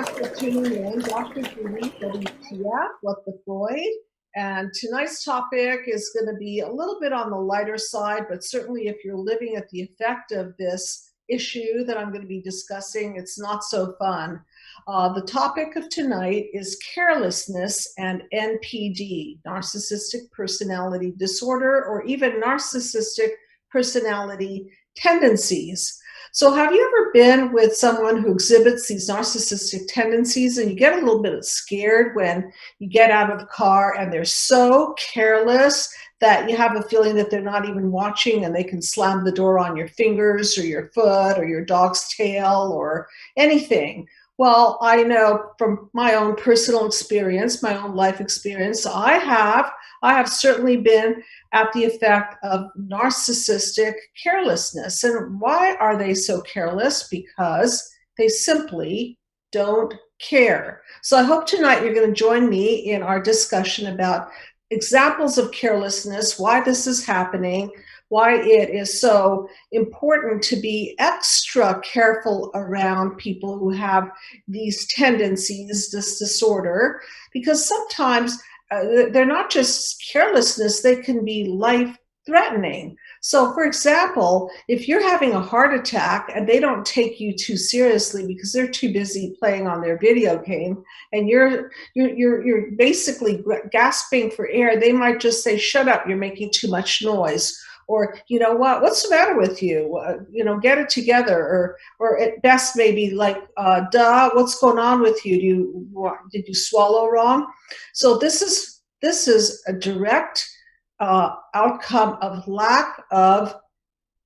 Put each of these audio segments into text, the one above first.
much for tuning in. Dr. Judy, what the Freud. And tonight's topic is going to be a little bit on the lighter side, but certainly if you're living at the effect of this issue that I'm going to be discussing, it's not so fun. The topic of tonight is carelessness and NPD, narcissistic personality disorder, or even narcissistic personality tendencies. So have you ever been with someone who exhibits these narcissistic tendencies and you get a little bit scared when you get out of the car and they're so careless that you have a feeling that they're not even watching and they can slam the door on your fingers or your foot or your dog's tail or anything? Well, I know from my own personal experience, my own life experience, I have certainly been at the effect of narcissistic carelessness. And why are they so careless? Because they simply don't care. So I hope tonight you're going to join me in our discussion about examples of carelessness, why this is happening, why it is so important to be extra careful around people who have these tendencies, this disorder, because sometimes they're not just carelessness, they can be life-threatening. So for example, if you're having a heart attack and they don't take you too seriously because they're too busy playing on their video game and you're basically gasping for air, they might just say, "Shut up, you're making too much noise." Or, you know what, what's the matter with you? Get it together. Or at best maybe like, duh, what's going on with you? Did you swallow wrong? So this is a direct outcome of lack of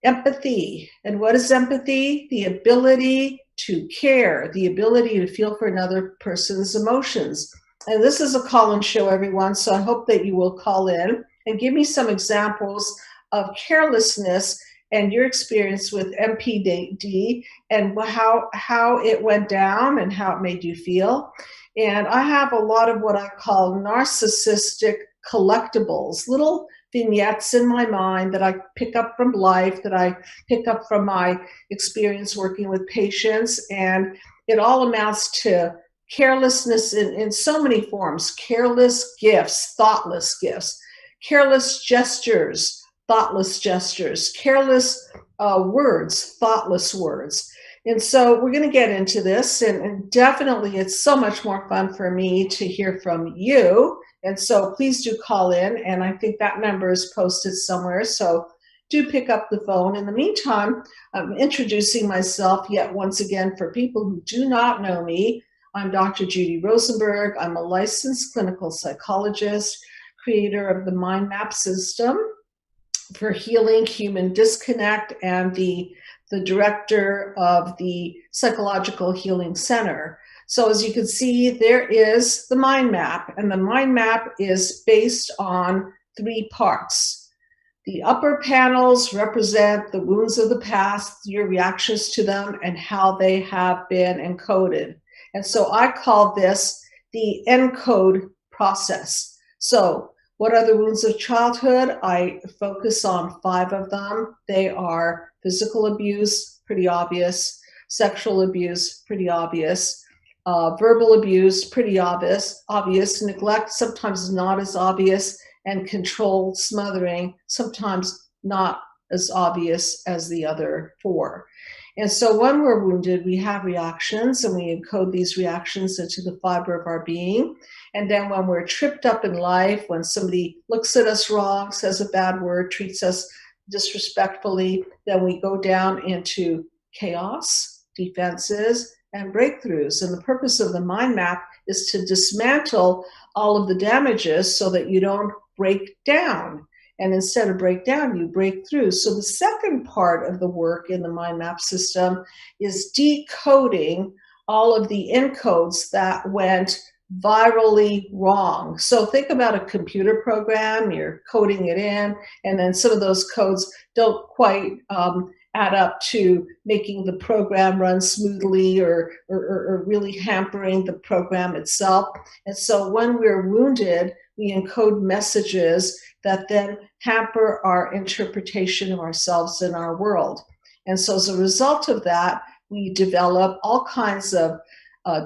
empathy. And what is empathy? The ability to care, the ability to feel for another person's emotions. And this is a call-in show, everyone, so I hope that you will call in and give me some examples of carelessness and your experience with NPD and how it went down and how it made you feel. And I have a lot of what I call narcissistic collectibles, little vignettes in my mind that I pick up from life, that I pick up from my experience working with patients. And it all amounts to carelessness in so many forms: careless gifts, thoughtless gifts, careless gestures, thoughtless gestures, careless words, thoughtless words. And so we're going to get into this, and definitely it's so much more fun for me to hear from you. And so please do call in, and I think that number is posted somewhere, so do pick up the phone. In the meantime, I'm introducing myself yet once again for people who do not know me. I'm Dr. Judy Rosenberg. I'm a licensed clinical psychologist, creator of the mind map system for healing human disconnect, and the director of the Psychological Healing Center. So as you can see, there is the mind map, and the mind map is based on 3 parts. The upper panels represent the wounds of the past, your reactions to them, and how they have been encoded. And so I call this the encode process. So what are the wounds of childhood? I focus on 5 of them. They are physical abuse, pretty obvious; sexual abuse, pretty obvious; verbal abuse, pretty obvious; neglect, sometimes not as obvious; and control, smothering, sometimes not as obvious as the other 4. And so when we're wounded, we have reactions, and we encode these reactions into the fiber of our being. And then when we're tripped up in life, when somebody looks at us wrong, says a bad word, treats us disrespectfully, then we go down into chaos, defenses, and breakthroughs. And the purpose of the mind map is to dismantle all of the damages so that you don't break down. And instead of break down, you break through. So the second part of the work in the mind map system is decoding all of the encodes that went virally wrong. So think about a computer program, you're coding it in, and then some of those codes don't quite add up to making the program run smoothly or really hampering the program itself. And so when we're wounded, we encode messages that then hamper our interpretation of ourselves and our world. And so as a result of that, we develop all kinds of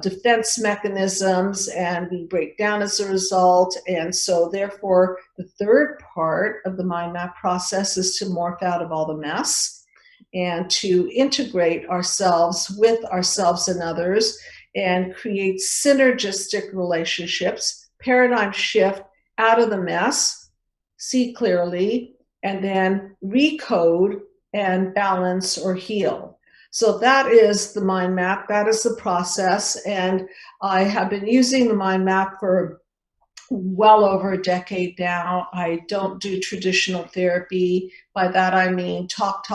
defense mechanisms, and we break down as a result. And so therefore, the third part of the mind map process is to morph out of all the mess and to integrate ourselves with ourselves and others and create synergistic relationships, paradigm shift out of the mess, see clearly, and then recode and balance or heal. So that is the mind map. That is the process. And I have been using the mind map for well over a decade now. I don't do traditional therapy. By that I mean talk,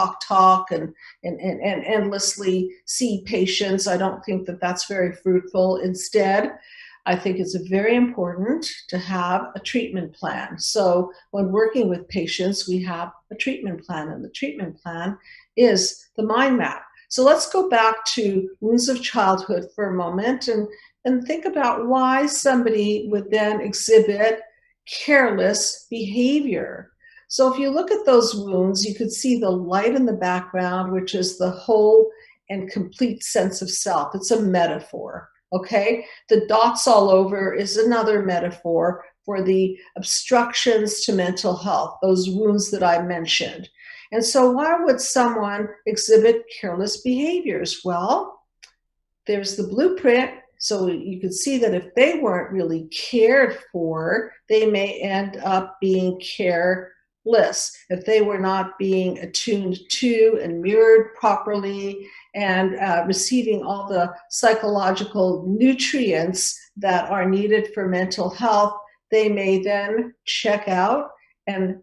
and endlessly see patients. I don't think that that's very fruitful. Instead, I think it's very important to have a treatment plan. So when working with patients, we have a treatment plan, and the treatment plan is the mind map. So let's go back to wounds of childhood for a moment and think about why somebody would then exhibit careless behavior. So if you look at those wounds, you could see the light in the background, which is the whole and complete sense of self. It's a metaphor, okay? The dots all over is another metaphor for the obstructions to mental health, those wounds that I mentioned. And so why would someone exhibit careless behaviors? Well, there's the blueprint. So you could see that if they weren't really cared for, they may end up being careless. If they were not being attuned to and mirrored properly and receiving all the psychological nutrients that are needed for mental health, they may then check out and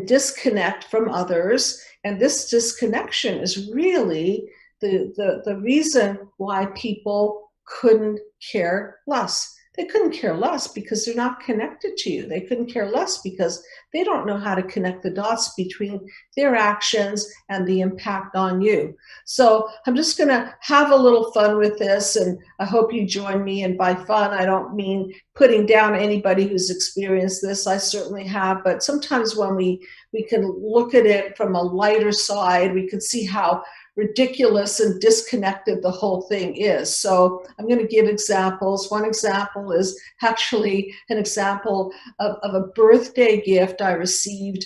disconnect from others. And this disconnection is really the reason why people couldn't care less. They couldn't care less because they're not connected to you. They couldn't care less because they don't know how to connect the dots between their actions and the impact on you. So I'm just going to have a little fun with this, and I hope you join me. And by fun, I don't mean putting down anybody who's experienced this. I certainly have, but sometimes when we can look at it from a lighter side, we can see how ridiculous and disconnected the whole thing is. So I'm going to give examples. One example is actually an example of a birthday gift I received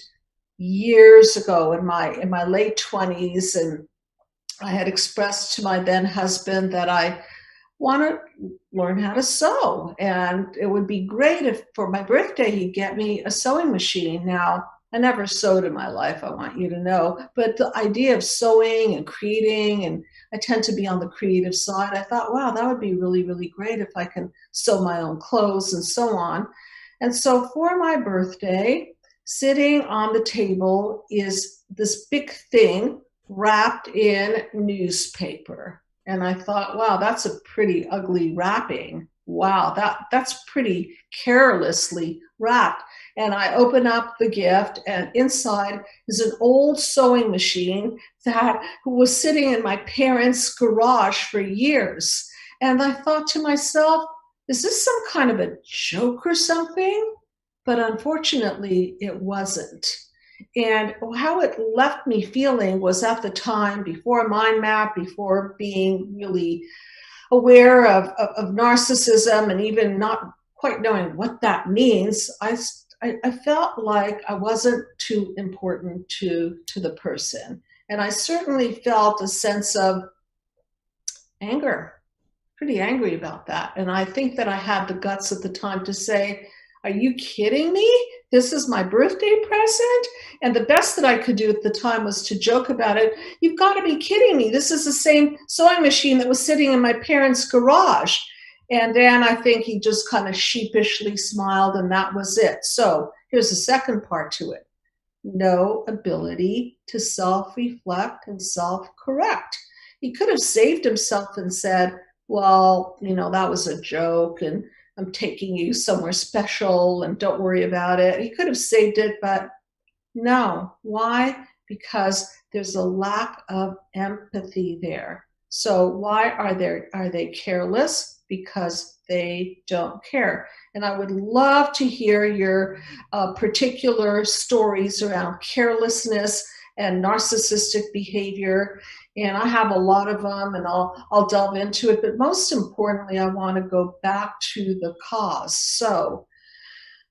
years ago in my late 20s, and I had expressed to my then husband that I want to learn how to sew, and it would be great if for my birthday he'd get me a sewing machine. Now, I never sewed in my life, I want you to know, but the idea of sewing and creating, and I tend to be on the creative side, I thought, wow, that would be really, really great if I can sew my own clothes and so on. And so for my birthday, sitting on the table is this big thing wrapped in newspaper. And I thought, wow, that's a pretty ugly wrapping. Wow, that's pretty carelessly wrapped. And I open up the gift, and inside is an old sewing machine that was sitting in my parents' garage for years. And I thought to myself, is this some kind of a joke or something? But unfortunately, it wasn't. And how it left me feeling was, at the time, before mind map, before being really aware of narcissism and even not quite knowing what that means, I felt like I wasn't too important to the person. And I certainly felt a sense of anger, pretty angry about that. And I think that I had the guts at the time to say, are you kidding me? This is my birthday present? And the best that I could do at the time was to joke about it. You've got to be kidding me. This is the same sewing machine that was sitting in my parents' garage. And then I think he just kind of sheepishly smiled, and that was it. So here's the second part to it. No ability to self-reflect and self-correct. He could have saved himself and said, well, you know, that was a joke, and I'm taking you somewhere special, and don't worry about it. He could have saved it, but no. Why? Because there's a lack of empathy there. So why are they careless? Because they don't care. And I would love to hear your particular stories around carelessness and narcissistic behavior. And I have a lot of them, and I'll delve into it. But most importantly, I want to go back to the cause. So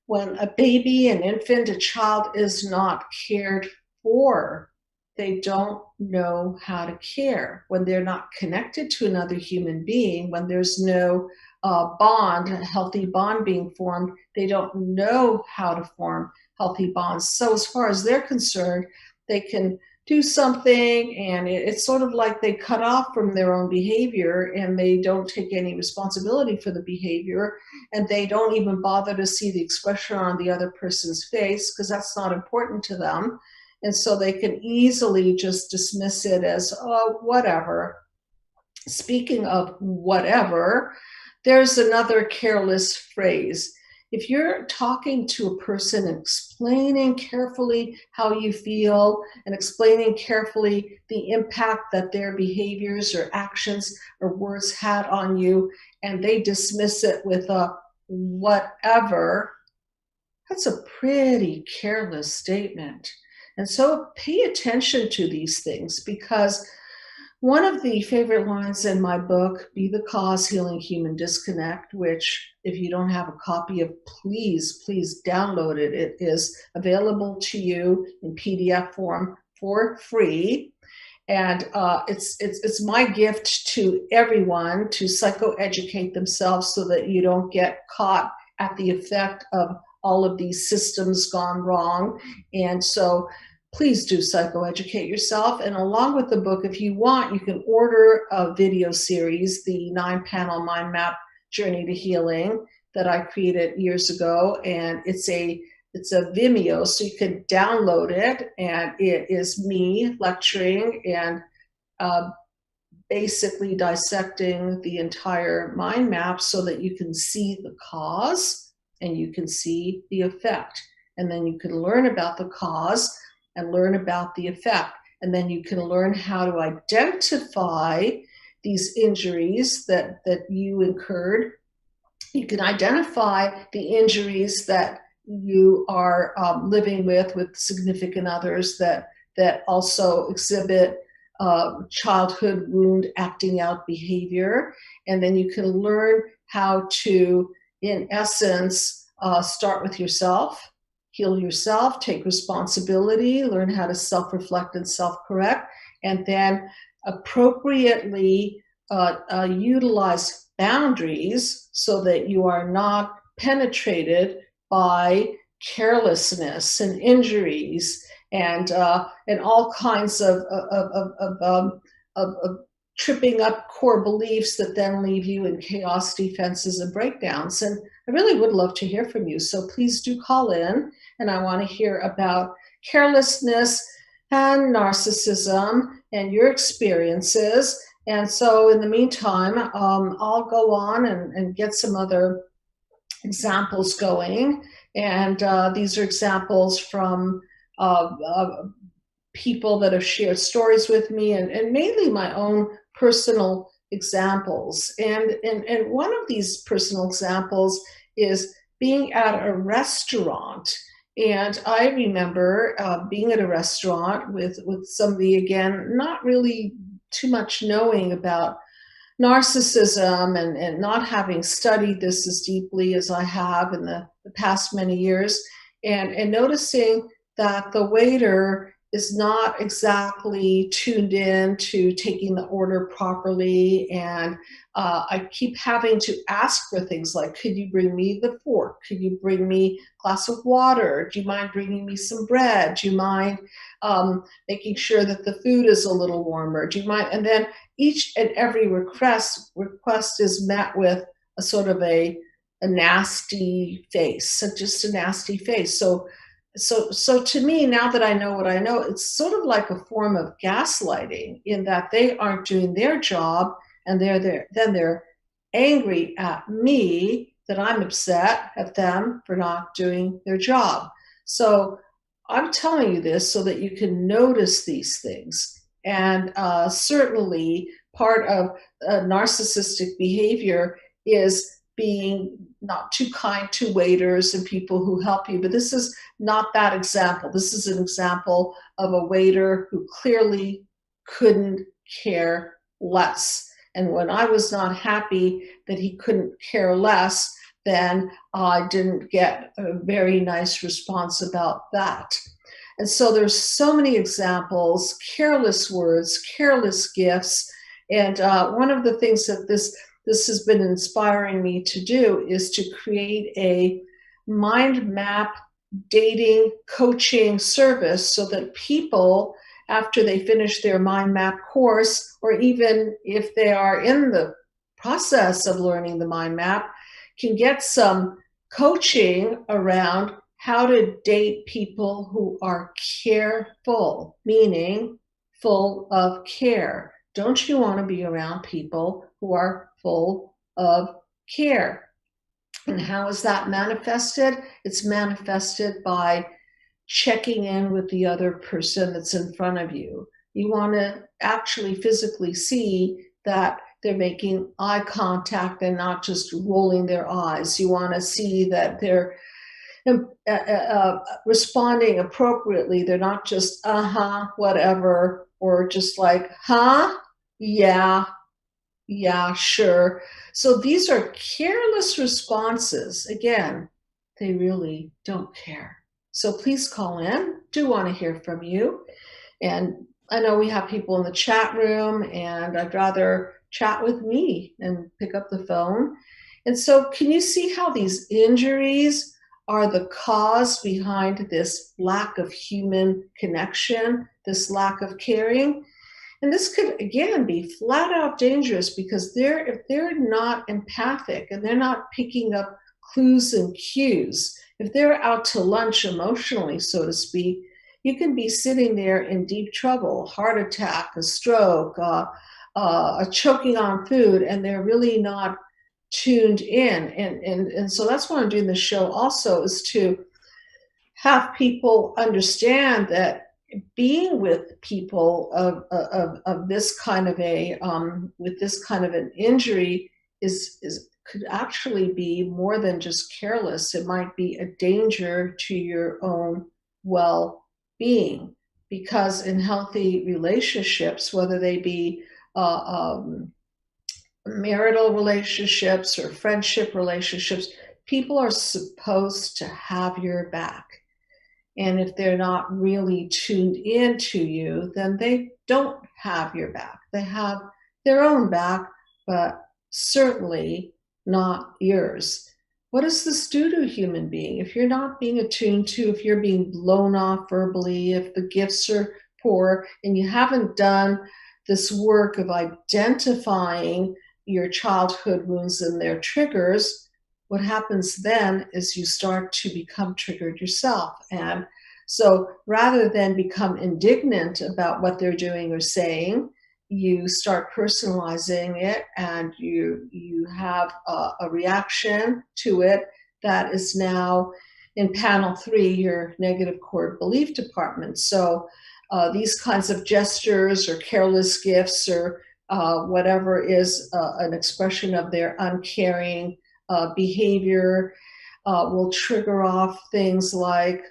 when a baby, an infant, a child is not cared for, they don't know how to care. When they're not connected to another human being, when there's no bond, a healthy bond being formed, they don't know how to form healthy bonds. So as far as they're concerned, they can do something, and it's sort of like they cut off from their own behavior, and they don't take any responsibility for the behavior, and they don't even bother to see the expression on the other person's face because that's not important to them. And so they can easily just dismiss it as, oh, whatever. Speaking of whatever, there's another careless phrase. If you're talking to a person and explaining carefully how you feel and explaining carefully the impact that their behaviors or actions or words had on you, and they dismiss it with a whatever, that's a pretty careless statement. And so pay attention to these things, because one of the favorite lines in my book, Be the Cause, Healing Human Disconnect, which if you don't have a copy of, please download it. It is available to you in PDF form for free. And it's my gift to everyone to psychoeducate themselves so that you don't get caught at the effect of all of these systems gone wrong. And so please do psychoeducate yourself. And along with the book, if you want, you can order a video series, the 9-panel mind map Journey to Healing that I created years ago. And it's a Vimeo, so you can download it. And it is me lecturing and basically dissecting the entire mind map so that you can see the cause and you can see the effect. And then you can learn about the cause and learn about the effect. And then you can learn how to identify these injuries that you incurred. You can identify the injuries that you are living with significant others that also exhibit childhood wound acting out behavior. And then you can learn how to, in essence, start with yourself, heal yourself, take responsibility, learn how to self-reflect and self-correct, and then appropriately utilize boundaries so that you are not penetrated by carelessness and injuries and all kinds of tripping up core beliefs that then leave you in chaos, defenses, and breakdowns. And I really would love to hear from you. So please do call in, and I want to hear about carelessness and narcissism and your experiences. And so in the meantime, I'll go on and get some other examples going. And these are examples from people that have shared stories with me, and mainly my own personal examples. And one of these personal examples is being at a restaurant. And I remember being at a restaurant with somebody, again, not really too much knowing about narcissism and not having studied this as deeply as I have in the past many years, and noticing that the waiter is not exactly tuned in to taking the order properly. And I keep having to ask for things like, could you bring me the fork? Could you bring me a glass of water? Do you mind bringing me some bread? Do you mind making sure that the food is a little warmer? Do you mind? And then each and every request is met with a sort of a nasty face, just a nasty face. So to me, now that I know what I know, it's sort of like a form of gaslighting, in that they aren't doing their job, and then they're angry at me that I'm upset at them for not doing their job. So I'm telling you this so that you can notice these things. And certainly part of narcissistic behavior is being not too kind to waiters and people who help you. But this is not that example. This is an example of a waiter who clearly couldn't care less. And when I was not happy that he couldn't care less, then I didn't get a very nice response about that. And so there's so many examples, careless words, careless gifts. And one of the things that this has been inspiring me to do is to create a mind map dating coaching service so that people, after they finish their mind map course, or even if they are in the process of learning the mind map, can get some coaching around how to date people who are careful, meaning full of care. Don't you want to be around people who are full of care? And how is that manifested? It's manifested by checking in with the other person that's in front of you. You want to actually physically see that they're making eye contact and not just rolling their eyes. You want to see that they're responding appropriately. They're not just, whatever, or just like, yeah, sure. So these are careless responses. Again, they really don't care. So please call in. Do want to hear from you. And I know we have people in the chat room, and I'd rather chat with me and pick up the phone. And so can you see how these injuries are the cause behind this lack of human connection, this lack of caring? And this could, again, be flat out dangerous because if they're not empathic and they're not picking up clues and cues, if they're out to lunch emotionally, so to speak, you can be sitting there in deep trouble, heart attack, a stroke, a choking on food, and they're really not tuned in. And so that's why I'm doing this show also, is to have people understand that being with people of this kind of a with this kind of an injury could actually be more than just careless. It might be a danger to your own well-being, because in healthy relationships, whether they be marital relationships or friendship relationships, people are supposed to have your back. And if they're not really tuned into you, then they don't have your back. They have their own back, but certainly not yours. What does this do to a human being? If you're not being attuned to, if you're being blown off verbally, if the gifts are poor, and you haven't done this work of identifying your childhood wounds and their triggers, what happens then is you start to become triggered yourself. And so rather than become indignant about what they're doing or saying, you start personalizing it, and you have a reaction to it that is now in panel 3, your negative core belief department. So these kinds of gestures or careless gifts or whatever is an expression of their uncaring behavior will trigger off things like,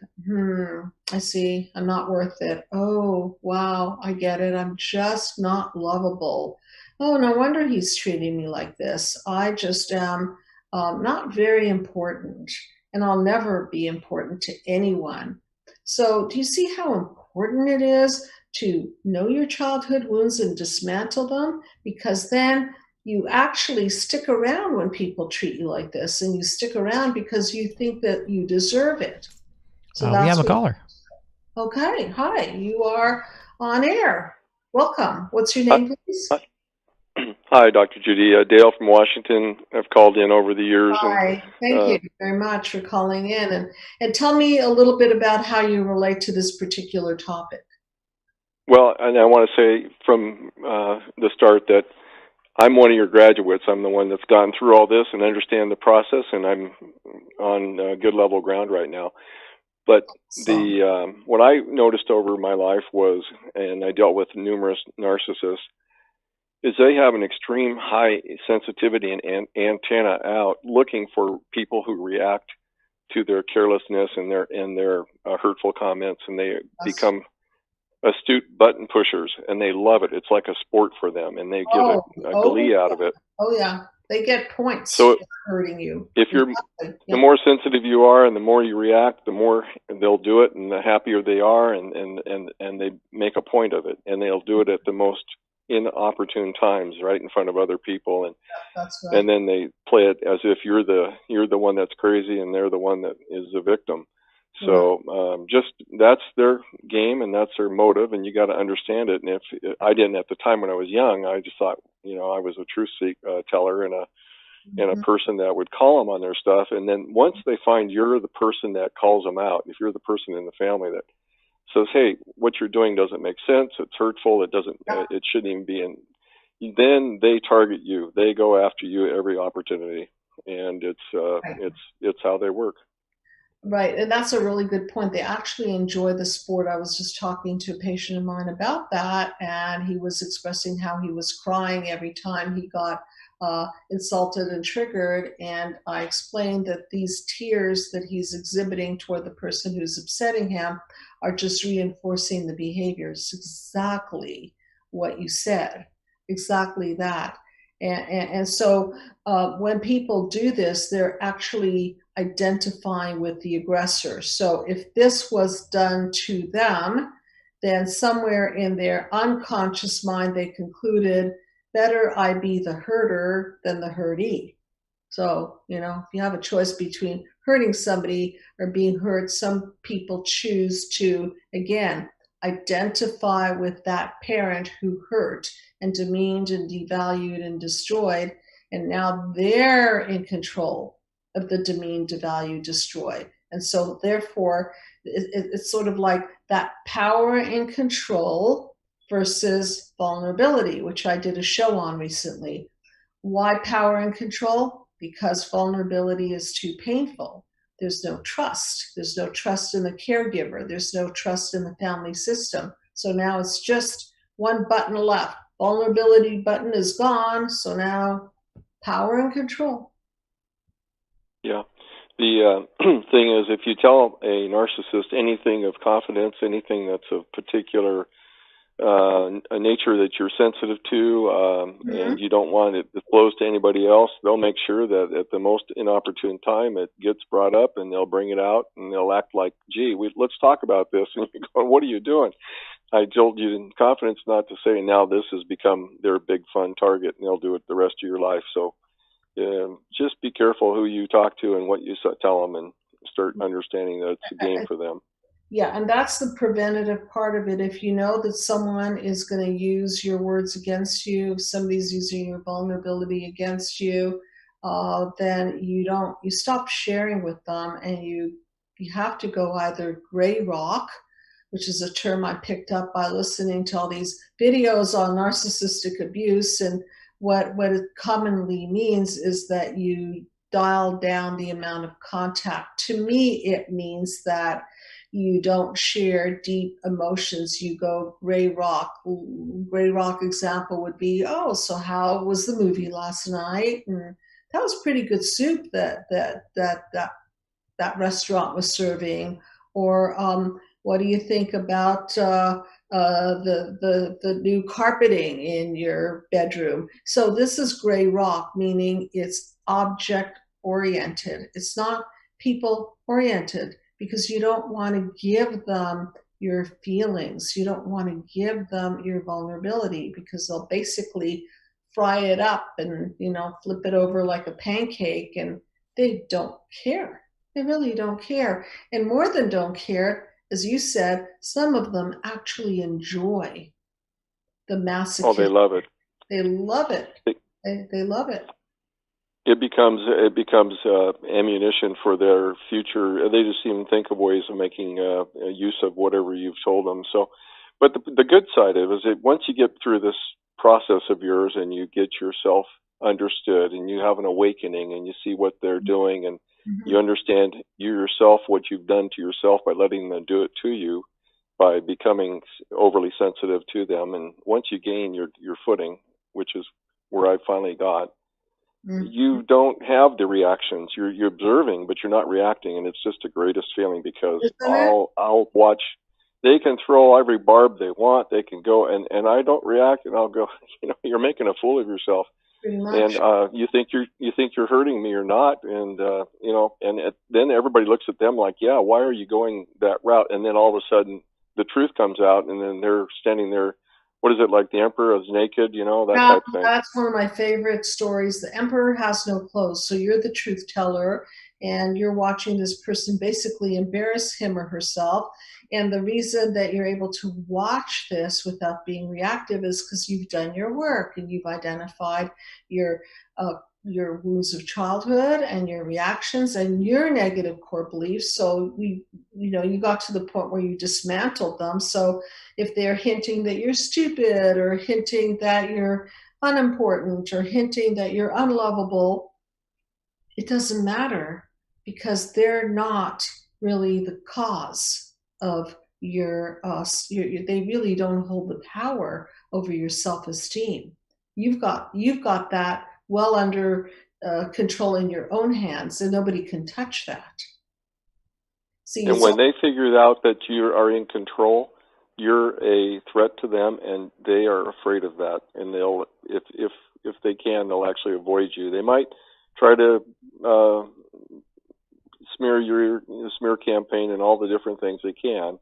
I see, I'm not worth it. Oh, wow, I get it. I'm just not lovable. Oh, no wonder he's treating me like this. I just am not very important, and I'll never be important to anyone. So do you see how important it is to know your childhood wounds and dismantle them? Because then you actually stick around when people treat you like this, and you stick around because you think that you deserve it. So we have a caller. Okay, hi, you are on air. Welcome. What's your name, please? Hi, Dr. Judy. Dale from Washington. I've called in over the years. Hi, thank you very much for calling in. And tell me a little bit about how you relate to this particular topic. Well, and I want to say from the start that I'm one of your graduates. I'm the one that's gone through all this and understand the process, and I'm on good level ground right now. But what I noticed over my life was, and I dealt with numerous narcissists, is they have an extreme high sensitivity and antenna out, looking for people who react to their carelessness and their hurtful comments, and they become astute button pushers, and they love it. It's like a sport for them, and they get a glee out of it. Oh yeah, they get points So for hurting you. if you're Exactly. the more sensitive you are, and the more you react, the more they'll do it, and the happier they are, and they make a point of it, and they'll do it at the most inopportune times, right in front of other people, and That's right. and then they play it as if you're the one that's crazy, and they're the one that is the victim. So just that's their game, and that's their motive, and you got to understand it. And if I didn't at the time when I was young, I just thought, I was a truth teller and a person that would call them on their stuff. And then once they find you're the person that calls them out, if you're the person in the family that says, hey, what you're doing doesn't make sense, it's hurtful, it shouldn't even be in, then they target you. They go after you every opportunity, and it's how they work. Right, and that's a really good point. They actually enjoy the sport. I was just talking to a patient of mine about that, and he was expressing how he was crying every time he got insulted and triggered. And I explained that these tears that he's exhibiting toward the person who's upsetting him are just reinforcing the behaviors. Exactly what you said, exactly that. And so when people do this, they're actually identifying with the aggressor. So if this was done to them, then somewhere in their unconscious mind, they concluded, better I be the herder than the hurtee. So, if you have a choice between hurting somebody or being hurt, some people choose to, again, identify with that parent who hurt and demeaned and devalued and destroyed. And now they're in control of the demeaned, devalued, destroyed. And so therefore, it's sort of like that power and control versus vulnerability, which I did a show on recently. Why power and control? Because vulnerability is too painful. There's no trust. There's no trust in the caregiver. There's no trust in the family system. So now it's just one button left. Vulnerability button is gone. So now power and control. Yeah. The thing is, if you tell a narcissist anything of confidence, anything that's of particular a nature that you're sensitive to, and you don't want it disclosed to anybody else, they'll make sure that at the most inopportune time it gets brought up, and they'll bring it out, and they'll act like, gee, let's talk about this. And you go, what are you doing? I told you in confidence not to say, and now this has become their big fun target, and they'll do it the rest of your life. So just be careful who you talk to and what you tell them, and start understanding that it's a game for them. Yeah, and that's the preventative part of it. If you know that someone is going to use your words against you, if somebody's using your vulnerability against you, then you stop sharing with them, and you have to go either gray rock, which is a term I picked up by listening to all these videos on narcissistic abuse. And what it commonly means is that you dial down the amount of contact. To me, it means that you don't share deep emotions. You go gray rock. Gray rock example would be, oh, so how was the movie last night? And that was pretty good soup that restaurant was serving. Or what do you think about the new carpeting in your bedroom? So this is gray rock, meaning it's object oriented. It's not people oriented, because you don't want to give them your feelings. You don't want to give them your vulnerability, because they'll basically fry it up and, flip it over like a pancake, and they don't care. They really don't care. And more than don't care, as you said, some of them actually enjoy the masochism. Oh, they love it. They love it. They love it. It becomes ammunition for their future. They just even think of ways of making use of whatever you've told them. So, but the good side of it is that once you get through this process of yours and you get yourself understood and you have an awakening and you see what they're doing, and you understand you yourself, what you've done to yourself by letting them do it to you, by becoming overly sensitive to them. And once you gain your footing, which is where I finally got, you don't have the reactions. You're observing, but you're not reacting, and it's just the greatest feeling, because I'll watch they can throw every barb they want. They can go, and I don't react, and I'll go, you're making a fool of yourself. Pretty much. And you think you're hurting me or not, and then everybody looks at them like, yeah, why are you going that route? And then all of a sudden the truth comes out, and then they're standing there. What is it, like the emperor is naked, that type of thing? That's one of my favorite stories. The emperor has no clothes. So you're the truth teller, and you're watching this person basically embarrass him or herself. And the reason that you're able to watch this without being reactive is because you've done your work and you've identified your wounds of childhood and your reactions and your negative core beliefs. So you got to the point where you dismantled them. So if they're hinting that you're stupid, or hinting that you're unimportant, or hinting that you're unlovable, it doesn't matter, because they're not really the cause of your they really don't hold the power over your self-esteem. You've got that well under control in your own hands, and nobody can touch that. See, and when they figure out that you are in control, you're a threat to them, and they are afraid of that. And they'll, if they can, they'll actually avoid you. They might try to smear campaign and all the different things they can,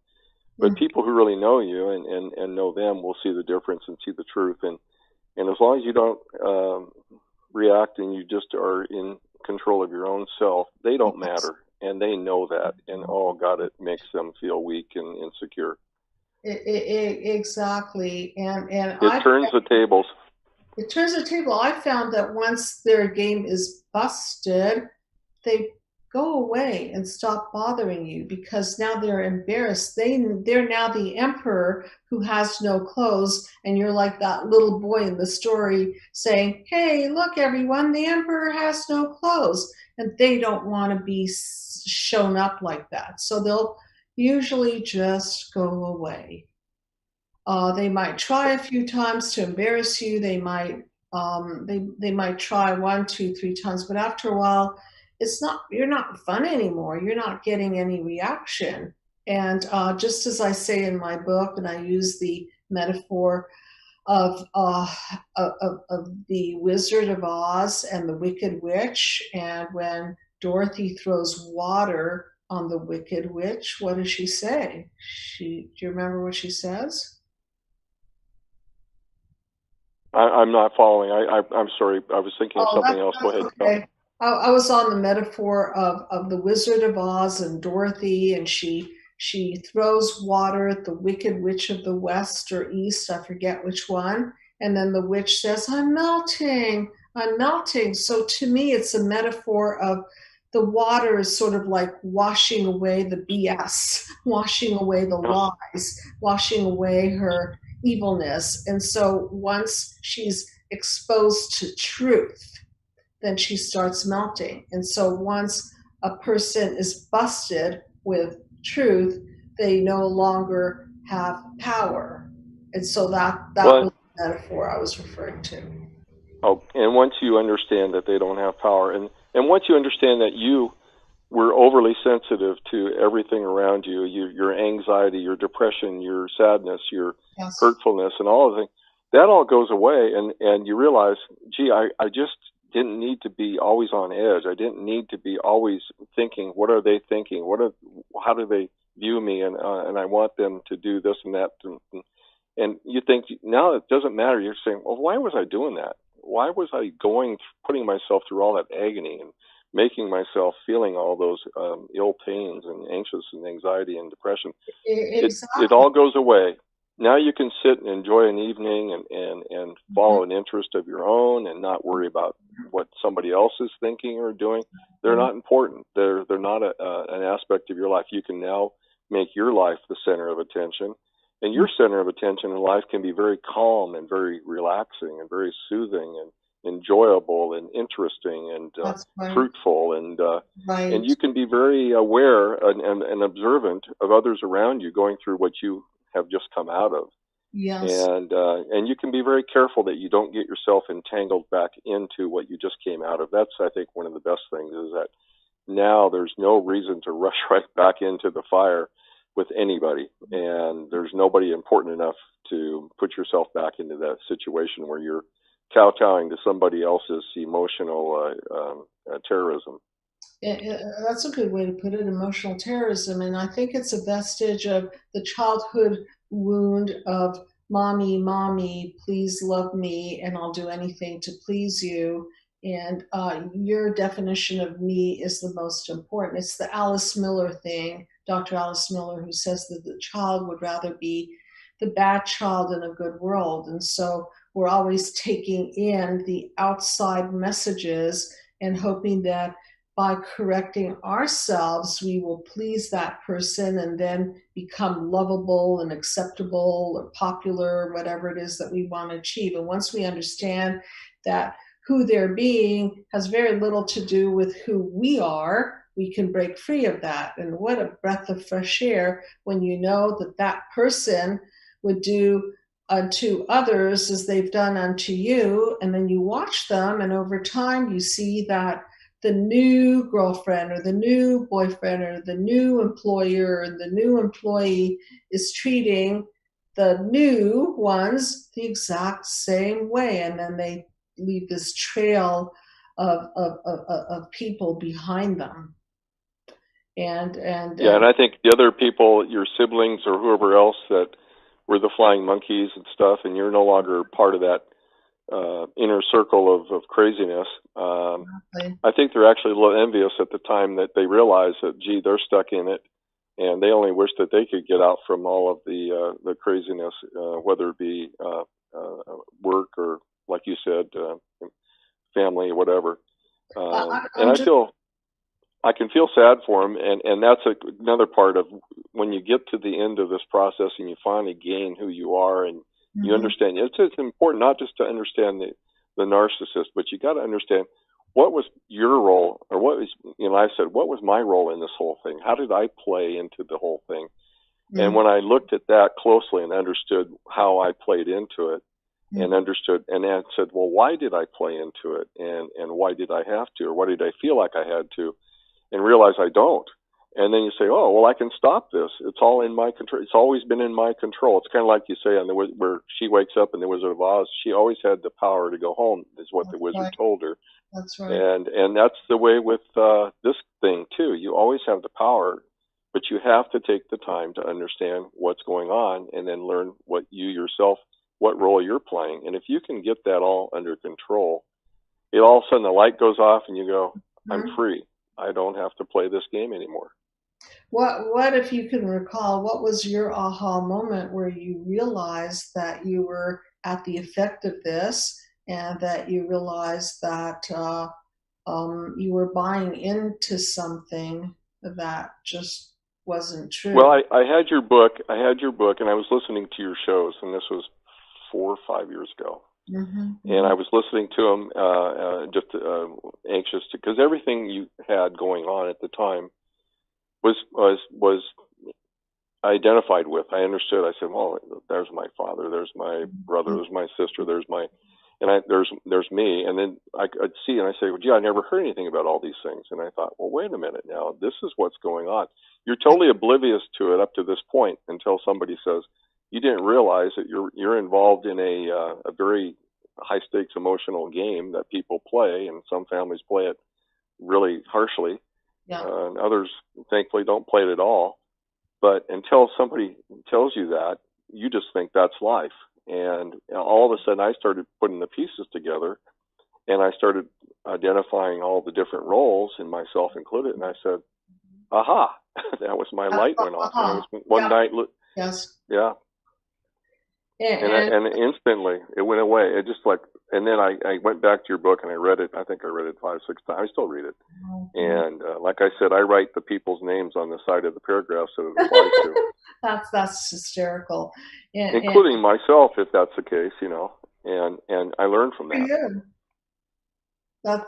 but people who really know you and know them will see the difference and see the truth. And as long as you don't react and you just are in control of your own self, they don't matter, and they know that. And oh God, it makes them feel weak and insecure. Exactly, and it turns the tables. It turns the table. I found that once their game is busted, they go away and stop bothering you, because now they're embarrassed. They're now the emperor who has no clothes, and you're like that little boy in the story saying, hey, look everyone, the emperor has no clothes. And they don't want to be shown up like that. So they'll usually just go away. They might try a few times to embarrass you. They might try 1, 2, 3 times, but after a while, you're not fun anymore. You're not getting any reaction. And just as I say in my book, and I use the metaphor of the Wizard of Oz and the Wicked Witch, and when Dorothy throws water on the Wicked Witch, what does she say? Do you remember what she says? I'm not following. I'm sorry. I was thinking of something else. Go ahead. Okay. I was on the metaphor of the Wizard of Oz and Dorothy, and she throws water at the Wicked Witch of the West or East, I forget which one, and then the witch says, I'm melting, I'm melting. So to me, it's a metaphor of the water is sort of like washing away the BS, washing away the lies, washing away her evilness. And so once she's exposed to truth, then she starts melting. And so once a person is busted with truth, they no longer have power. And so that was the metaphor I was referring to. Oh, and once you understand that they don't have power, and once you understand that you were overly sensitive to everything around you, your anxiety, your depression, your sadness, your hurtfulness, and all of the things, that all goes away, and you realize, gee, I just didn't need to be always on edge. I didn't need to be always thinking, what are they thinking? How do they view me? And I want them to do this and that. And you think, now it doesn't matter. You're saying, well, why was I doing that? Why was I putting myself through all that agony and making myself feeling all those ill pains and anxious and anxiety and depression? Exactly. It all goes away. Now you can sit and enjoy an evening and follow an interest of your own and not worry about what somebody else is thinking or doing. They're not important. They're not an aspect of your life. You can now make your life the center of attention. And your center of attention in life can be very calm and very relaxing and very soothing and enjoyable and interesting and fruitful. And you can be very aware and observant of others around you going through what you have just come out of. Yes. And you can be very careful that you don't get yourself entangled back into what you just came out of. That's, I think, one of the best things, is that now there's no reason to rush right back into the fire with anybody, and there's nobody important enough to put yourself back into that situation where you're kowtowing to somebody else's emotional terrorism. That's a good way to put it, emotional terrorism. And I think it's a vestige of the childhood wound of mommy, mommy, please love me, and I'll do anything to please you. And your definition of me is the most important. It's the Alice Miller thing, Dr. Alice Miller, who says that the child would rather be the bad child in a good world. And so we're always taking in the outside messages and hoping that by correcting ourselves, we will please that person and then become lovable and acceptable or popular, or whatever it is that we want to achieve. And once we understand that who they're being has very little to do with who we are, we can break free of that. And what a breath of fresh air when you know that that person would do unto others as they've done unto you. And then you watch them, and over time you see that the new girlfriend or the new boyfriend or the new employer or the new employee is treating the new ones the exact same way. And then they leave this trail of people behind them. And I think the other people, your siblings or whoever else that were the flying monkeys and stuff, and you're no longer part of that inner circle of craziness. Exactly. I think they're actually a little envious at the time that they realize that, gee, they're stuck in it, and they only wish that they could get out from all of the craziness, whether it be work or, like you said, family or whatever. I can feel sad for them, and that's another part of when you get to the end of this process and you finally gain who you are and you understand. It's important not just to understand the narcissist, but you got to understand what was your role, or what was, I said, what was my role in this whole thing? How did I play into the whole thing? And when I looked at that closely and understood how I played into it, and understood, and then said, well, why did I play into it? And why did I have to? Or why did I feel like I had to? And realize I don't. And then you say, oh, well, I can stop this. It's all in my control. It's always been in my control. It's kind of like you say on where she wakes up in The Wizard of Oz. She always had the power to go home, is what the wizard told her. That's right. And that's the way with this thing, too. You always have the power, but you have to take the time to understand what's going on and then learn what you yourself, what role you're playing. And if you can get that all under control, all of a sudden the light goes off and you go, I'm free. I don't have to play this game anymore. What if you can recall, what was your aha moment where you realized that you were at the effect of this, and that you realized that you were buying into something that just wasn't true? Well, I had your book, and I was listening to your shows, and this was 4 or 5 years ago. And I was listening to them, just anxious because everything you had going on at the time was identified with. I understood. I said, well, there's my father, there's my brother, there's my sister, there's me. And then I'd see, and I say, well, gee, I never heard anything about all these things. And I thought, well, wait a minute now, this is what's going on. You're totally oblivious to it up to this point until somebody says, you didn't realize that you're involved in a very high stakes emotional game that people play, and some families play it really harshly, and others thankfully don't play it at all. But until somebody tells you that, you just think that's life. And all of a sudden I started putting the pieces together, and I started identifying all the different roles, and myself included, and I said, aha, that was my light went off. And it was one night. Yes. Yeah. And instantly it went away. It just like, and then I went back to your book and I read it. I think I read it 5, 6 times. I still read it. And like I said, I write the people's names on the side of the paragraphs that it applies to. That's hysterical. Including myself, if that's the case, and I learned from that. Good.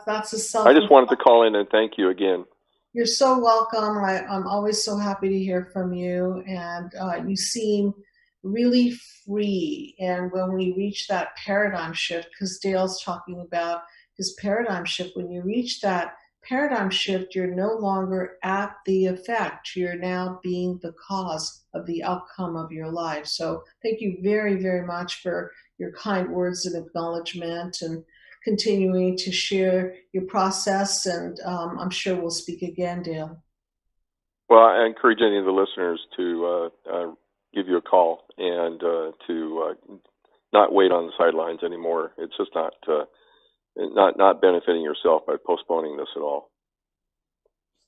That's a self. I just wanted to call in and thank you again. You're so welcome. I'm always so happy to hear from you, and you seem really free. And when we reach that paradigm shift, because Dale's talking about his paradigm shift, when you reach that paradigm shift. You're no longer at the effect. You're now being the cause of the outcome of your life. So thank you very, very much for your kind words and acknowledgement and continuing to share your process. And I'm sure we'll speak again, Dale. Well, I encourage any of the listeners to give you a call and to not wait on the sidelines anymore. It's just not benefiting yourself by postponing this at all.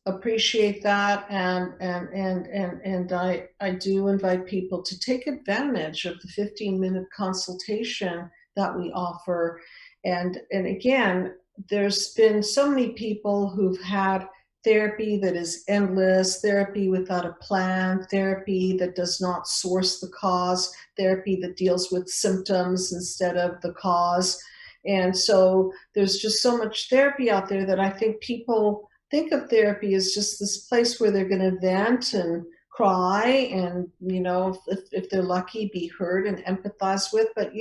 Appreciate that, and I do invite people to take advantage of the 15-minute consultation that we offer. And again, there's been so many people who've had therapy that is endless, therapy without a plan, therapy that does not source the cause, therapy that deals with symptoms instead of the cause. And so there's just so much therapy out there that I think people think of therapy as just this place where they're going to vent and cry and, if they're lucky, be heard and empathize with. But,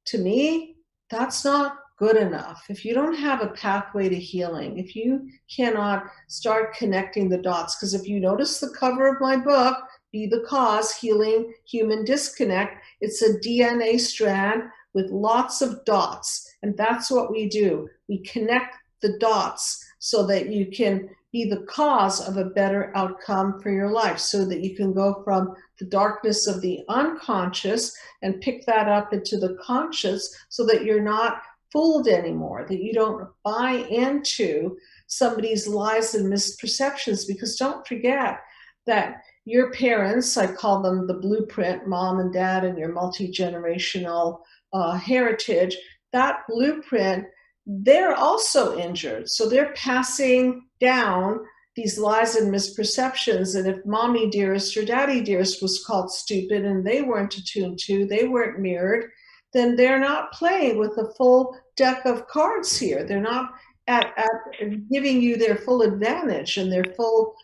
to me, that's not good enough. If you don't have a pathway to healing, if you cannot start connecting the dots, because if you notice the cover of my book, Be the Cause, Healing Human Disconnect, it's a DNA strand with lots of dots. And that's what we do. We connect the dots so that you can be the cause of a better outcome for your life, so that you can go from the darkness of the unconscious and pick that up into the conscious, so that you're not fooled anymore, that you don't buy into somebody's lies and misperceptions. Because don't forget that your parents, I call them the blueprint, mom and dad, and your multi-generational heritage, that blueprint, they're also injured. So they're passing down these lies and misperceptions. And if mommy dearest or daddy dearest was called stupid and they weren't attuned to, they weren't mirrored, then they're not playing with a full deck of cards here. They're not at giving you their full advantage and their full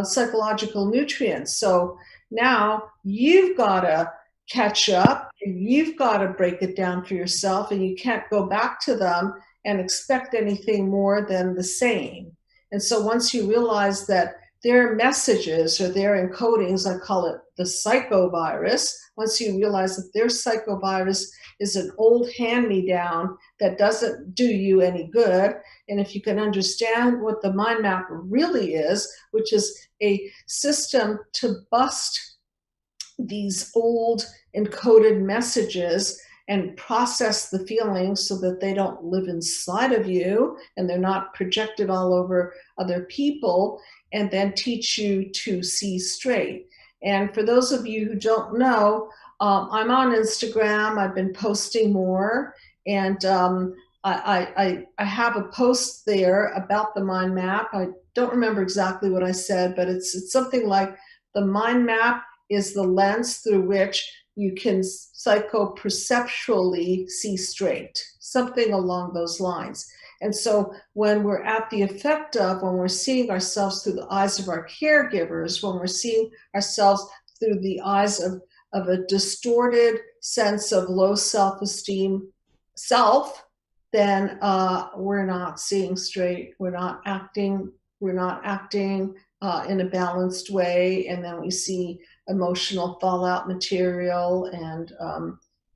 psychological nutrients. So now you've got to catch up, and you've got to break it down for yourself, and you can't go back to them and expect anything more than the same. And so once you realize that their messages or their encodings, I call it the psychovirus, once you realize that their psychovirus is an old hand-me-down that doesn't do you any good, and if you can understand what the mind map really is, which is a system to bust these old encoded messages and process the feelings so that they don't live inside of you and they're not projected all over other people, and then teach you to see straight. And for those of you who don't know, I'm on Instagram. I've been posting more, and I have a post there about the mind map. I don't remember exactly what I said, but it's something like the mind map is the lens through which you can psychoperceptually see straight, something along those lines. And so when we're at the effect of, when we're seeing ourselves through the eyes of our caregivers, when we're seeing ourselves through the eyes of a distorted sense of low self-esteem then we're not seeing straight. We're not acting in a balanced way. And then we see emotional fallout material and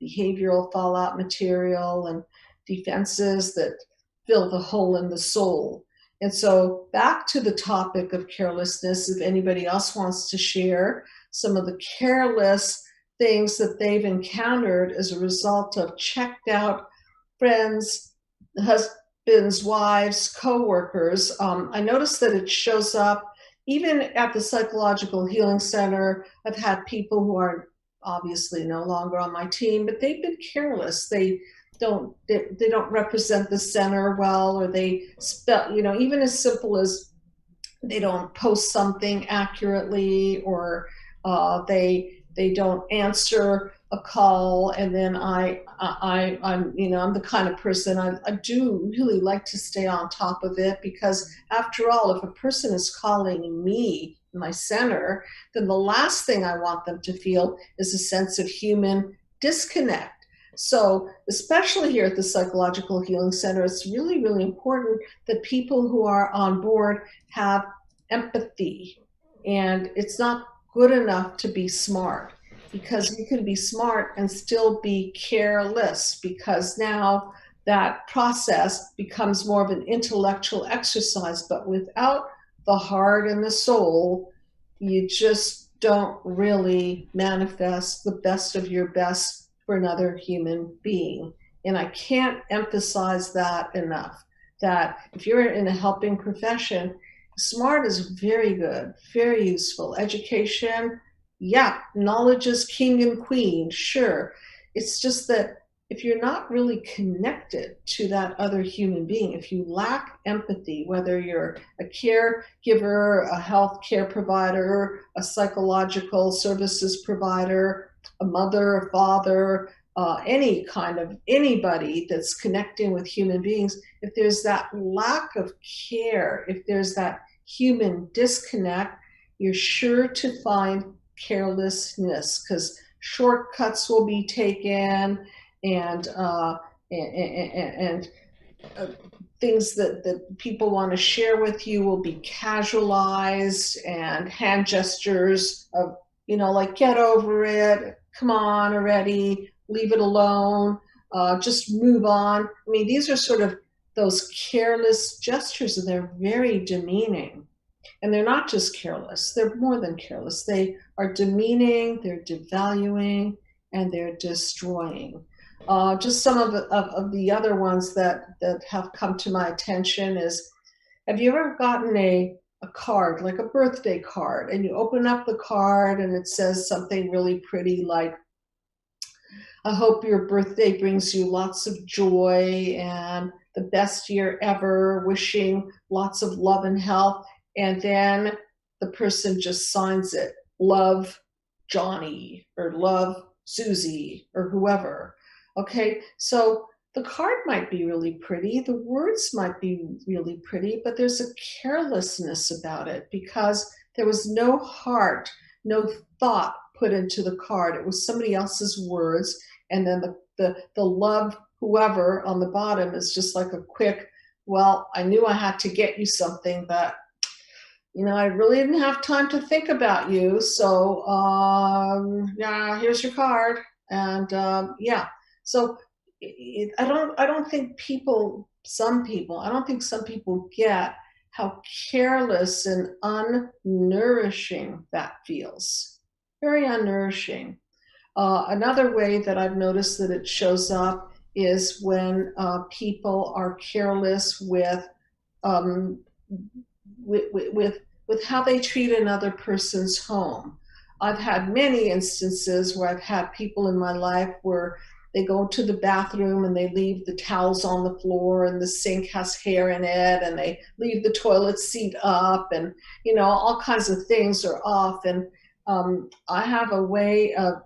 behavioral fallout material and defenses that fill the hole in the soul. And so back to the topic of carelessness, if anybody else wants to share some of the careless things that they've encountered as a result of checked out friends, husbands, wives, co-workers. I noticed that it shows up even at the Psychological Healing Center. I've had people who are obviously no longer on my team, but they've been careless. They don't represent the center well, or they spell, even as simple as they don't post something accurately, or they don't answer a call. And then I'm the kind of person, I do really like to stay on top of it, because after all, if a person is calling me, my center, then the last thing I want them to feel is a sense of human disconnect. So, especially here at the Psychological Healing Center, it's really, really important that people who are on board have empathy. And it's not good enough to be smart, because you can be smart and still be careless, because now that process becomes more of an intellectual exercise. But without the heart and the soul, you just don't really manifest the best of your best for another human being. And I can't emphasize that enough, that if you're in a helping profession, smart is very good, very useful. Education, yeah, knowledge is king and queen, sure. It's just that if you're not really connected to that other human being, if you lack empathy, whether you're a caregiver, a health care provider, a psychological services provider, a mother, a father, any kind of anybody that's connecting with human beings, if there's that lack of care, if there's that human disconnect, you're sure to find carelessness, because shortcuts will be taken, and things that people want to share with you will be casualized, and hand gestures of, like, get over it, come on already, leave it alone, just move on. I mean, these are sort of those careless gestures, and they're very demeaning. And they're not just careless, they're more than careless. They are demeaning, they're devaluing, and they're destroying. Just some of the other ones that have come to my attention is, have you ever gotten a card, like a birthday card, and you open up the card and it says something really pretty like, I hope your birthday brings you lots of joy and the best year ever, wishing lots of love and health. And then the person just signs it, love Johnny, or love Susie, or whoever. Okay, so the card might be really pretty, the words might be really pretty, but there's a carelessness about it, because there was no heart, no thought put into the card. It was somebody else's words, and then the love whoever on the bottom is just like a quick, well, I knew I had to get you something, but I really didn't have time to think about you, so yeah, here's your card. And yeah, so I don't think some people get how careless and unnourishing that feels. Very unnourishing. Another way that I've noticed that it shows up is when people are careless um, with how they treat another person's home. I've had many instances where I've had people in my life where they go to the bathroom and they leave the towels on the floor, and the sink has hair in it, and they leave the toilet seat up, and all kinds of things are off. And I have a way of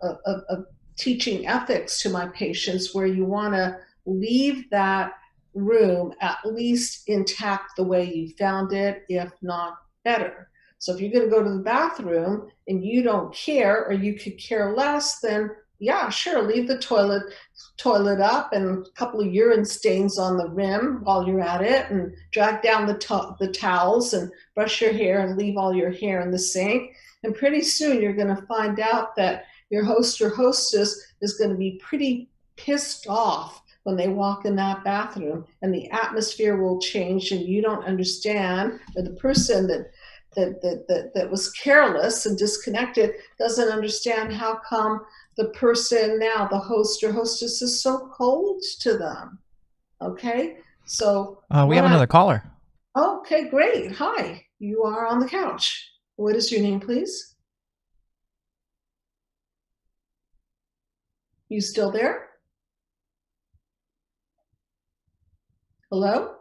teaching ethics to my patients, where you want to leave that room at least intact the way you found it, if not better. So if you're going to go to the bathroom and you don't care, or you could care less, then yeah, sure, leave the toilet up and a couple of urine stains on the rim while you're at it, and drag down the towels and brush your hair and leave all your hair in the sink. And pretty soon you're going to find out that your host or hostess is going to be pretty pissed off when they walk in that bathroom, and the atmosphere will change, and you don't understand, or the person that was careless and disconnected doesn't understand how come the person now, the host or hostess, is so cold to them. Okay, so we have another caller. Okay, great. Hi, you are on the couch. What is your name, please? You still there? Hello?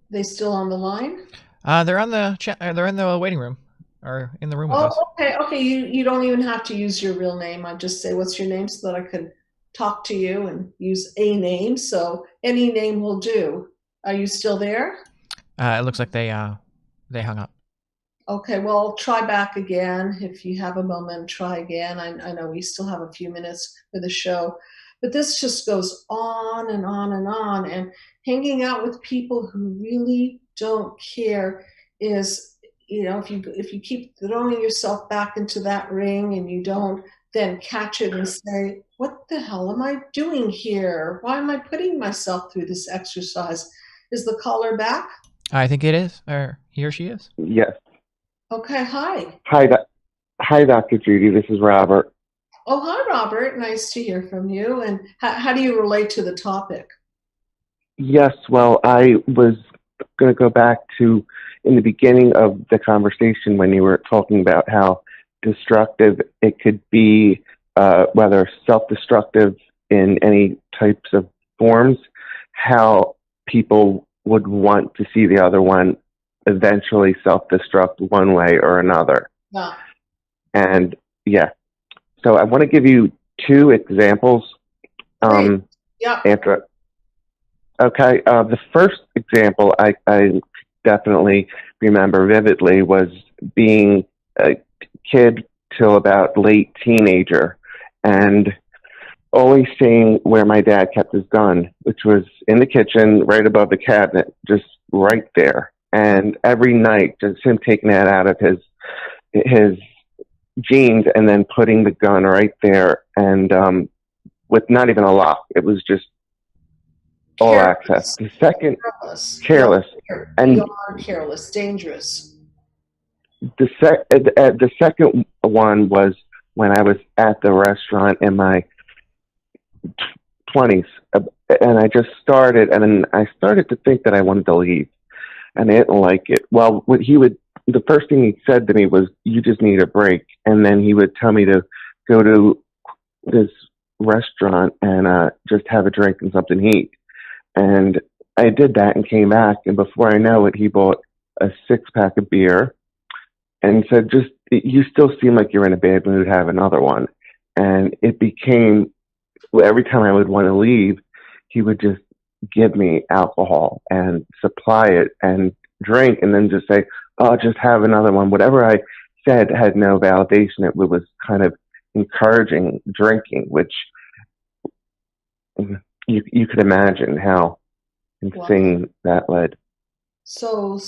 They still on the line? They're on the chat. They're in the waiting room, or in the room with us. Okay. You don't even have to use your real name. I just say, what's your name, so that I could talk to you and use a name. So any name will do. Are you still there? It looks like they hung up. Okay, well, try back again. If you have a moment, try again. I know we still have a few minutes for the show, but this just goes on and on and on. And hanging out with people who really don't care is, if you keep throwing yourself back into that ring and you don't then catch it and say, what the hell am I doing here? Why am I putting myself through this exercise? Is the caller back? I think it is, or he or she is. Yes. Okay, hi. Hi, Dr. Judy. This is Robert. Oh, hi, Robert. Nice to hear from you. And how do you relate to the topic? Yes, well, I was going to go back to in the beginning of the conversation when you were talking about how destructive it could be, whether self-destructive in any types of forms, how people would want to see the other one eventually self-destruct one way or another. Yeah. And yeah, so I want to give you two examples. Yeah. After, okay, the first example I definitely remember vividly was being a kid till about late teenager and always seeing where my dad kept his gun, which was in the kitchen right above the cabinet, just right there. And every night, just him taking that out of his jeans and then putting the gun right there, and with not even a lock. It was just all access. The second, careless, and beyond careless, dangerous. the second one was when I was at the restaurant in my 20s, and I just started, and then I started to think that I wanted to leave, and I didn't like it. Well, what he would, the first thing he said to me was, "You just need a break," and then he would tell me to go to this restaurant and just have a drink and something to eat. And I did that and came back, and before I know it, he bought a 6-pack of beer and said, "Just, you still seem like you're in a bad mood, have another one." And it became, every time I would want to leave, he would just give me alcohol and supply it and drink, and then just say, "Oh, just have another one." Whatever I said had no validation. It was kind of encouraging drinking, which you could imagine how insane that led. So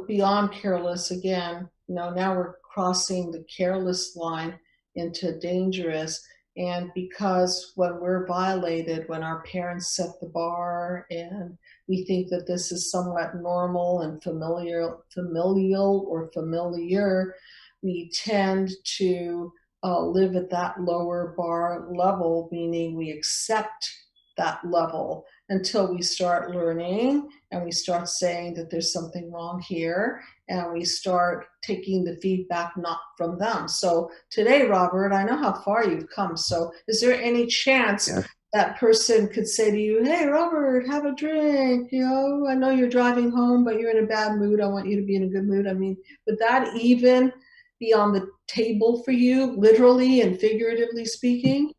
beyond careless again, now we're crossing the careless line into dangerous. And because when we're violated, when our parents set the bar and we think that this is somewhat normal and familial or familiar, we tend to live at that lower bar level, meaning we accept that level until we start learning and we start saying that there's something wrong here, and we start taking the feedback not from them. So today, Robert, I know how far you've come. So is there any chance that person could say to you, "Hey, Robert, have a drink. I know you're driving home, but you're in a bad mood. I want you to be in a good mood." I mean, would that even be on the table for you, literally and figuratively speaking?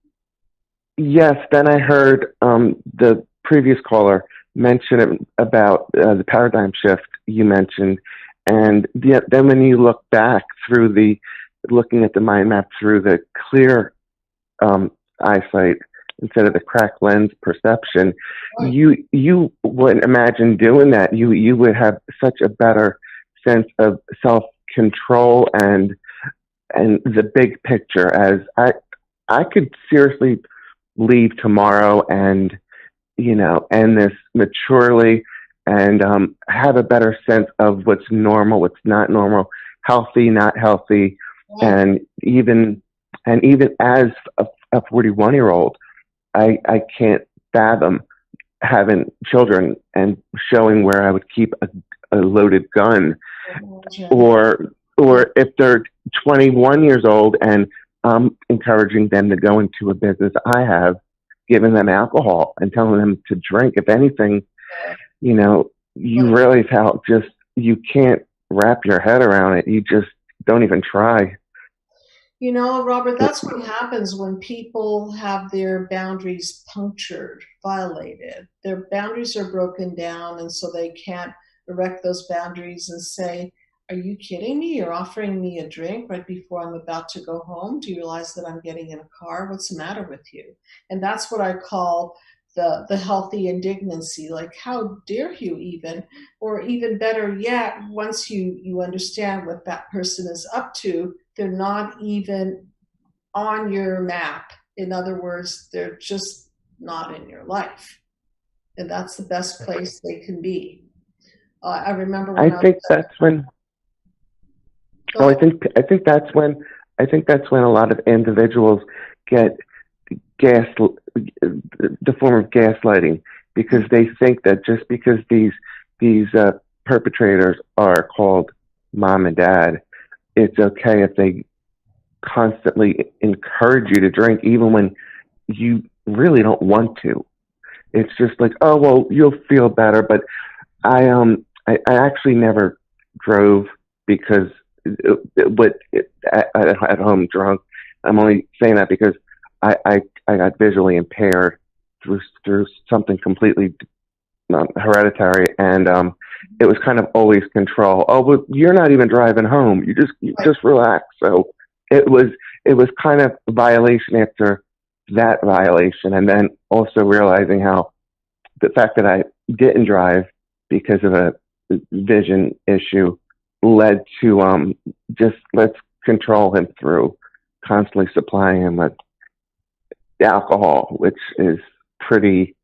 Yes, then I heard the previous caller mention about the paradigm shift you mentioned, and then when you look back through looking at the mind map through the clear eyesight instead of the cracked lens perception, you wouldn't imagine doing that. You would have such a better sense of self-control and the big picture. As I could seriously leave tomorrow and end this maturely and have a better sense of what's normal, what's not normal, healthy, not healthy, and even as a 41-year-old, I can't fathom having children and showing where I would keep a loaded gun, or if they're 21 years old and I'm encouraging them to go into a business I have, giving them alcohol and telling them to drink. If anything, you realize how just you can't wrap your head around it. You just don't even try. Robert, that's what happens when people have their boundaries punctured, violated. Their boundaries are broken down, and so they can't erect those boundaries and say, are you kidding me? You're offering me a drink right before I'm about to go home. Do you realize that I'm getting in a car? What's the matter with you? And that's what I call the healthy indignancy. Like, how dare you even? Or even better yet, once you understand what that person is up to, they're not even on your map. In other words, they're just not in your life. And that's the best place they can be. I remember when I think that's when. Oh, I think that's when a lot of individuals get the form of gaslighting, because they think that just because these perpetrators are called mom and dad, it's okay if they constantly encourage you to drink even when you really don't want to. It's just like, oh well, you'll feel better. But I actually never drove because at home drunk. I'm only saying that because I got visually impaired through something completely hereditary, and it was kind of always control. Oh, but you're not even driving home. You just relax. So it was kind of a violation after that violation, and then also realizing how the fact that I didn't drive because of a vision issue led to just let's control him through constantly supplying him with alcohol, which is pretty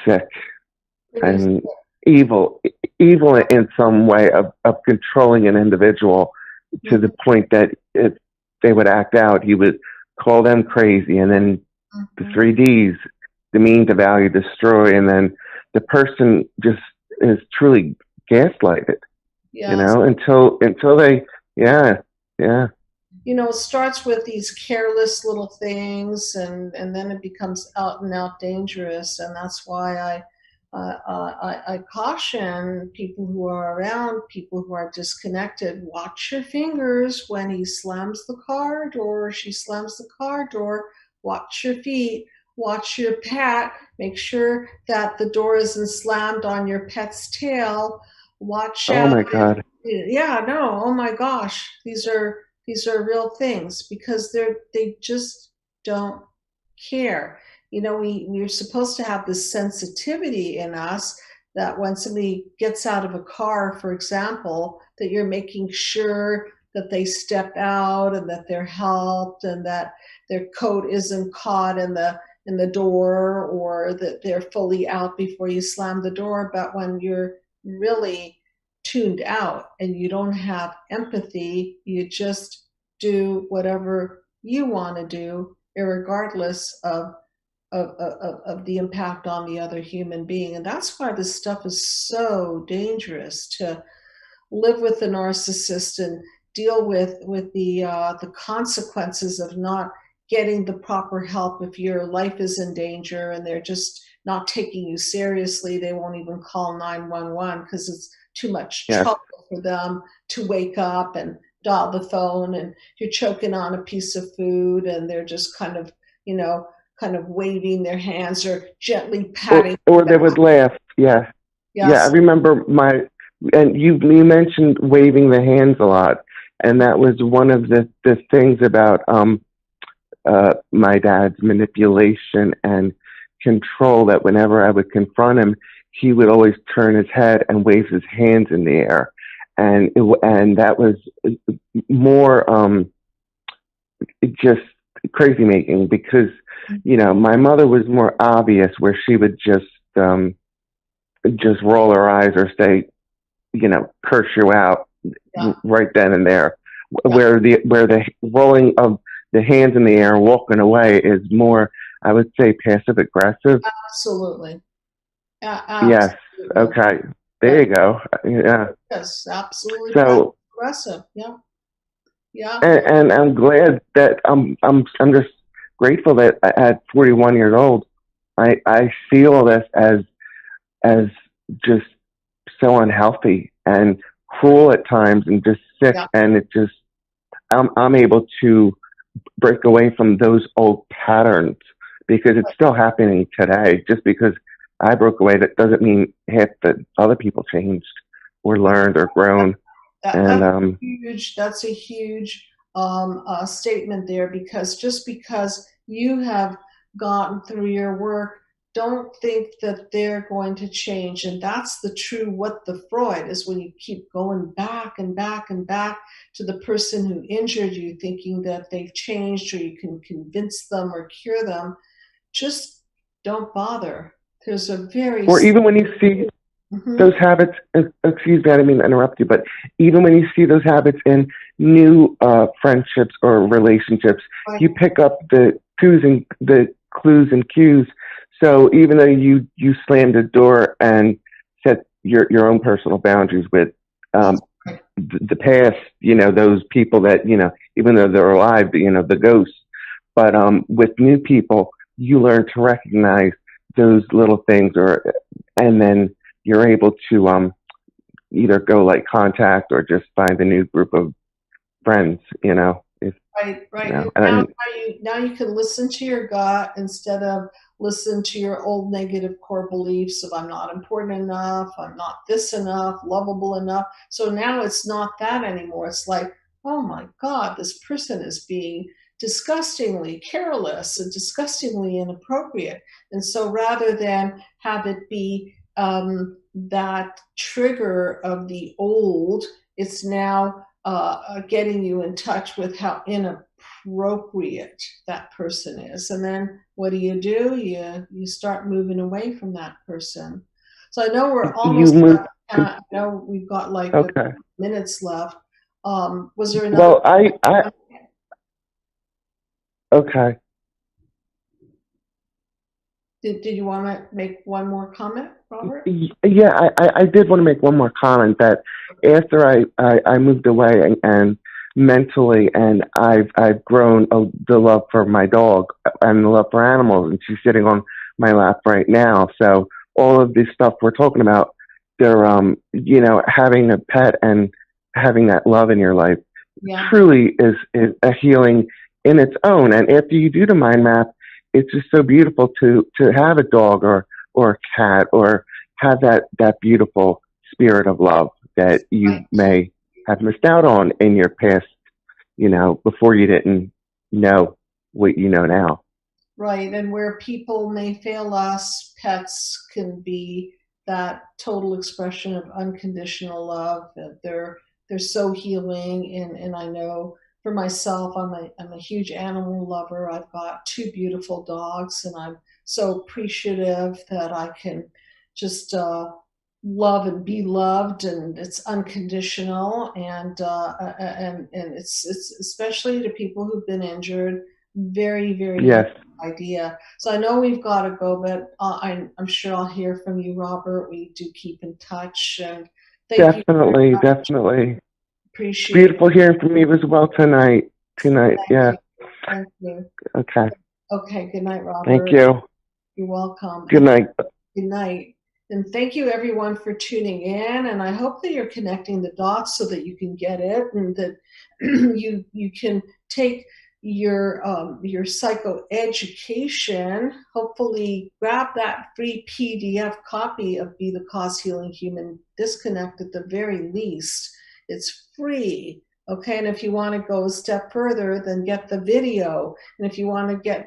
sick and evil in some way of controlling an individual to the point that if they would act out, he would call them crazy, and then the 3Ds, demean, devalue, destroy, and then the person just is truly gaslighted, you know, until they, yeah. You know, it starts with these careless little things, and then it becomes out and out dangerous. And that's why I caution people who are around people who are disconnected. Watch your fingers when he slams the car door, or she slams the car door. Watch your feet. Watch your pet. Make sure that the door isn't slammed on your pet's tail. Watch out. Oh my God. Yeah, no. Oh my gosh. These are real things, because they just don't care. You know, we're supposed to have this sensitivity in us that when somebody gets out of a car, for example, that you're making sure that they step out and that they're helped and that their coat isn't caught in the door, or that they're fully out before you slam the door. But when you're really tuned out and you don't have empathy, you just do whatever you want to do, irregardless of the impact on the other human being. And that's why this stuff is so dangerous, to live with the narcissist and deal with the consequences of not getting the proper help. If your life is in danger and they're just not taking you seriously, they won't even call 911 because it's too much trouble for them to wake up and dial the phone, and you're choking on a piece of food and they're just kind of waving their hands or gently patting. Or they would laugh. Yeah. Yes. Yeah, I remember and you mentioned waving the hands a lot. And that was one of the things about my dad's manipulation and control, that whenever I would confront him, he would always turn his head and wave his hands in the air. And that was more just crazy making, because, you know, my mother was more obvious, where she would just roll her eyes or say, you know, curse you out right then and there. Where the rolling of the hands in the air and walking away is more, I would say, passive aggressive. Absolutely. Yes. Okay. There you go. Yeah. Yes, absolutely. So aggressive. Yeah. Yeah. And I'm glad that I'm just grateful that at 41 years old, I see all this as just so unhealthy and cruel at times, and just sick. Yeah. And it just, I'm able to break away from those old patterns, because it's still happening today. Just because I broke away, that doesn't mean half the other people changed. or learned or grown. That's a huge statement there, because just because you have gotten through your work, don't think that they're going to change. And that's the true what the Freud is, when you keep going back and back and back to the person who injured you, thinking that they've changed or you can convince them or cure them. Just don't bother. There's a very... Or even when you see those habits, excuse me, I didn't mean to interrupt you, but even when you see those habits in new friendships or relationships, you pick up the clues and cues. So even though you slammed the door and set your own personal boundaries with the past, those people that, even though they're alive, the ghosts, but with new people, you learn to recognize those little things, and then you're able to either go like contact or just find a new group of friends, Right. Now you can listen to your gut instead of listen to your old negative core beliefs of I'm not important enough, I'm not this enough, lovable enough. So now it's not that anymore. It's like, oh my God, this person is being disgustingly careless and disgustingly inappropriate. And so rather than have it be that trigger of the old, it's now getting you in touch with how inappropriate that person is. And then what do? You start moving away from that person. So I know we're almost left. I know we've got like minutes left. Was there another? Well, okay. Did you want to make one more comment, Robert? Yeah, I did want to make one more comment that after I moved away and mentally, and I've grown the love for my dog and the love for animals, and she's sitting on my lap right now. So all of this stuff we're talking about, they're having a pet and having that love in your life truly is a healing in its own. And after you do the mind map, it's just so beautiful to have a dog or a cat, or have that beautiful spirit of love that you may have missed out on in your past, before you didn't know what you know now. Right. And where people may fail us, pets can be that total expression of unconditional love. That they're so healing. And I know for myself, I'm a huge animal lover. I've got 2 beautiful dogs, and I'm so appreciative that I can just love and be loved, and it's unconditional. And it's especially to people who've been injured, very, very good idea. So I know we've got to go, but I'm sure I'll hear from you, Robert. We do keep in touch, and thank you. Definitely. Appreciate beautiful hearing from you as well tonight. Thank yeah. You. Thank you. Okay. Okay. Good night, Robert. Thank you. You're welcome. Good night. Good night. And thank you everyone for tuning in. And I hope that you're connecting the dots so that you can get it, and that you can take your psychoeducation, hopefully grab that free PDF copy of Be the Cause Healing Human Disconnect at the very least. It's free. Okay. And if you want to go a step further, then get the video. And if you want to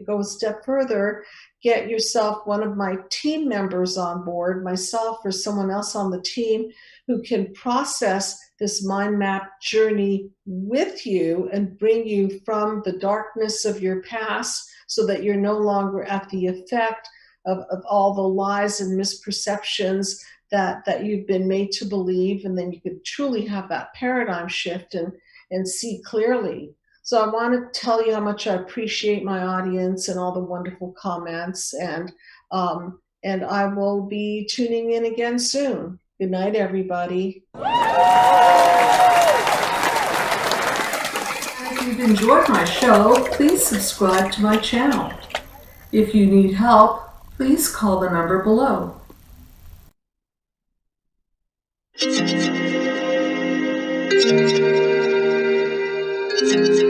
go a step further, get yourself one of my team members on board, myself or someone else on the team, who can process this mind map journey with you and bring you from the darkness of your past, so that you're no longer at the effect of all the lies and misperceptions that you've been made to believe. And then you could truly have that paradigm shift and see clearly. So I want to tell you how much I appreciate my audience and all the wonderful comments. And I will be tuning in again soon. Good night, everybody. If you've enjoyed my show, please subscribe to my channel. If you need help, please call the number below. Thank you.